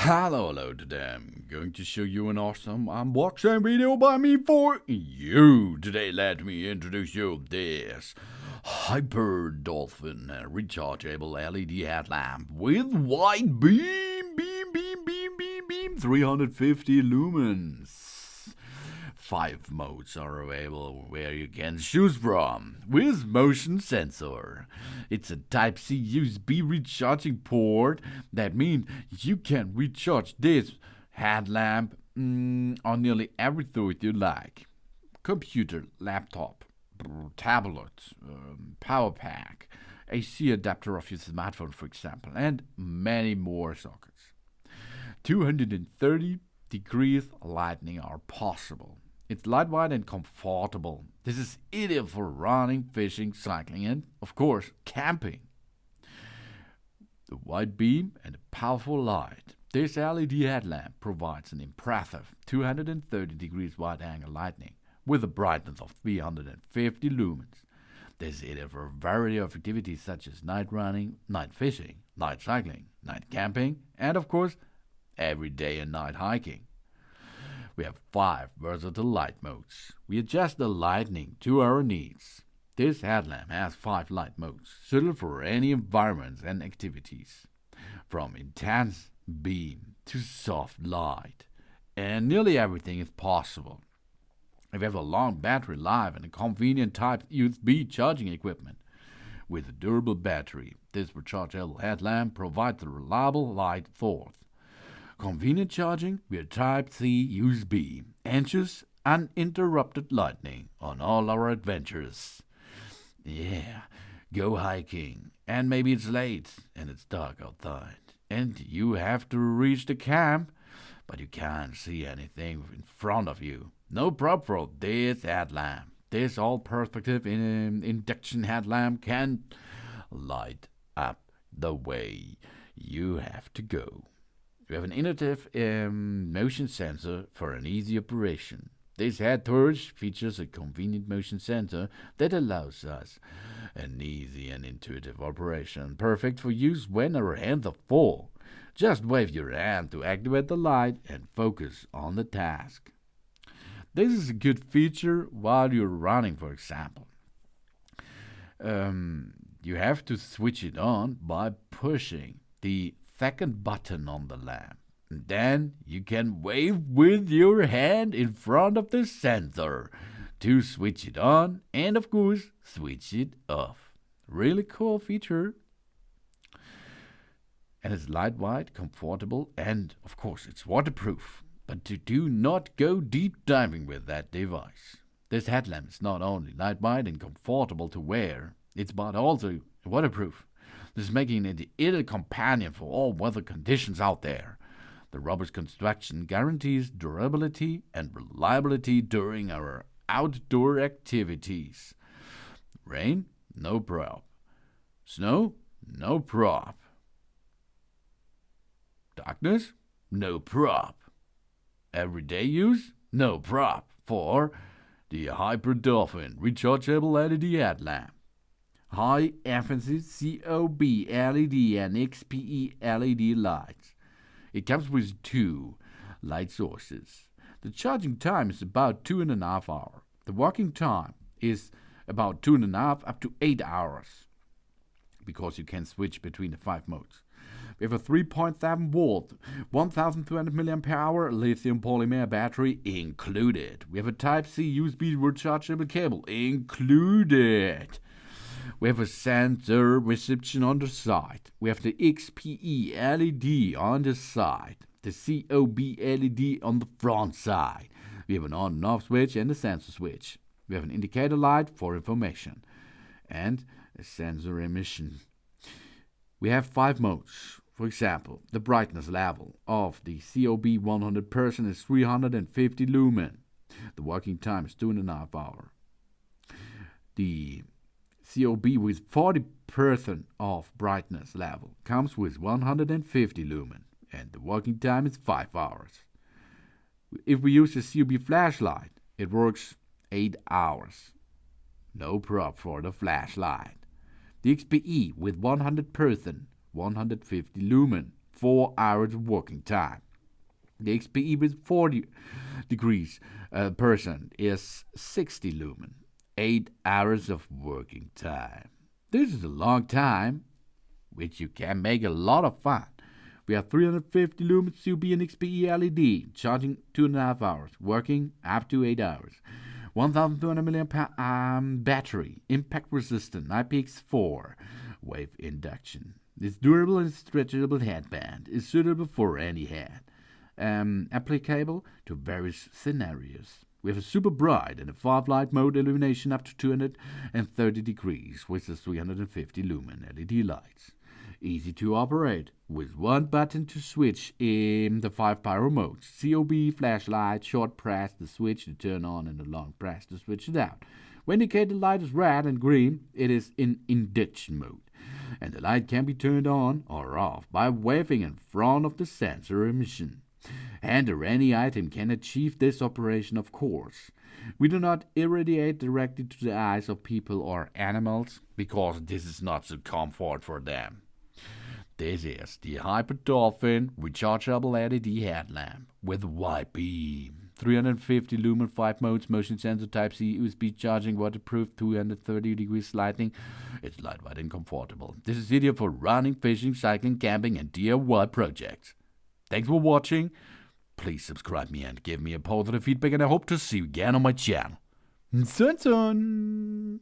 Hello today. I'm going to show you an awesome unboxing video by me for you. Today let me introduce you this Hyper Dolphin rechargeable LED headlamp with wide beam, 350 lumens. 5 modes are available where you can choose from with motion sensor. It's a Type-C USB recharging port. That means you can recharge this headlamp on nearly everything you like. Computer, laptop, tablet, power pack, AC adapter of your smartphone for example, and many more sockets. 230 degrees lighting are possible. It's lightweight and comfortable. This is ideal for running, fishing, cycling, and, of course, camping. The wide beam and a powerful light. This LED headlamp provides an impressive 230 degrees wide-angle lighting with a brightness of 350 lumens. This is ideal for a variety of activities such as night running, night fishing, night cycling, night camping, and, of course, every day and night hiking. We have 5 versatile light modes. We adjust the lighting to our needs. This headlamp has 5 light modes, suitable for any environments and activities, from intense beam to soft light, and nearly everything is possible. We have a long battery life and a convenient Type USB charging equipment. With a durable battery, this rechargeable headlamp provides a reliable light source. Convenient charging via Type-C USB ensures uninterrupted lighting on all our adventures. Yeah, go hiking, and maybe it's late and it's dark outside, and you have to reach the camp, but you can't see anything in front of you. No problem for this headlamp. This all-perspective induction headlamp can light up the way you have to go. We have an innovative motion sensor for an easy operation. This head torch features a convenient motion sensor that allows us an easy and intuitive operation, perfect for use when our hands are full. Just wave your hand to activate the light and focus on the task. This is a good feature while you're running, for example. You have to switch it on by pushing the second button on the lamp. And then you can wave with your hand in front of the sensor to switch it on and, of course, switch it off. Really cool feature. And it's lightweight, comfortable, and, of course, it's waterproof. But do not go deep diving with that device. This headlamp is not only lightweight and comfortable to wear, it's but also waterproof. This is making it the ideal companion for all weather conditions out there. The robust construction guarantees durability and reliability during our outdoor activities. Rain? No prob. Snow? No prob. Darkness? No prob. Everyday use? No prob for the Hyper Dolphin rechargeable LED headlamp. High efficiency COB LED and XPE LED lights. It comes with 2 light sources. The charging time is about 2.5 hours. The working time is about 2.5 up to 8 hours, because you can switch between the 5 modes. We have a 3.7 volt, 1200 mAh lithium polymer battery included. We have a Type-C USB rechargeable cable included. We have a sensor reception on the side. We have the XPE LED on the side. The COB LED on the front side. We have an on and off switch and a sensor switch. We have an indicator light for information. And a sensor emission. We have 5 modes. For example, the brightness level of the COB 100% is 350 lumen. The working time is 2.5 hours. The COB with 40% of brightness level comes with 150 lumen, and the working time is 5 hours. If we use a COB flashlight, it works 8 hours. No prob for the flashlight. The XPE with 100%, 150 lumen, 4 hours of working time. The XPE with 40 degrees percent is 60 lumen, 8 hours of working time. This is a long time, which you can make a lot of fun. We have 350 lumens UV and XPE LED, charging 2.5 hours, working up to 8 hours. 1200 mAh battery, impact resistant, IPX4, wave induction. This durable and stretchable headband is suitable for any head, applicable to various scenarios. We have a super bright and a far light mode illumination up to 230 degrees with the 350 lumen LED lights. Easy to operate, with one button to switch in the 5 pyro modes. COB flashlight, short press the switch to turn on and a long press to switch it out. When the indicator light is red and green, it is in induction mode, and the light can be turned on or off by waving in front of the sensor emission. And or any item can achieve this operation, of course. We do not irradiate directly to the eyes of people or animals, because this is not so comfort for them. This is the Hyper Dolphin Rechargeable LED Headlamp with wide beam, 350 lumen, 5 modes, motion sensor, Type-C, USB charging, waterproof, 230 degrees lighting. It's lightweight and comfortable. This is ideal for running, fishing, cycling, camping, and DIY projects. Thanks for watching. Please subscribe me and give me a positive feedback, and I hope to see you again on my channel. Sun.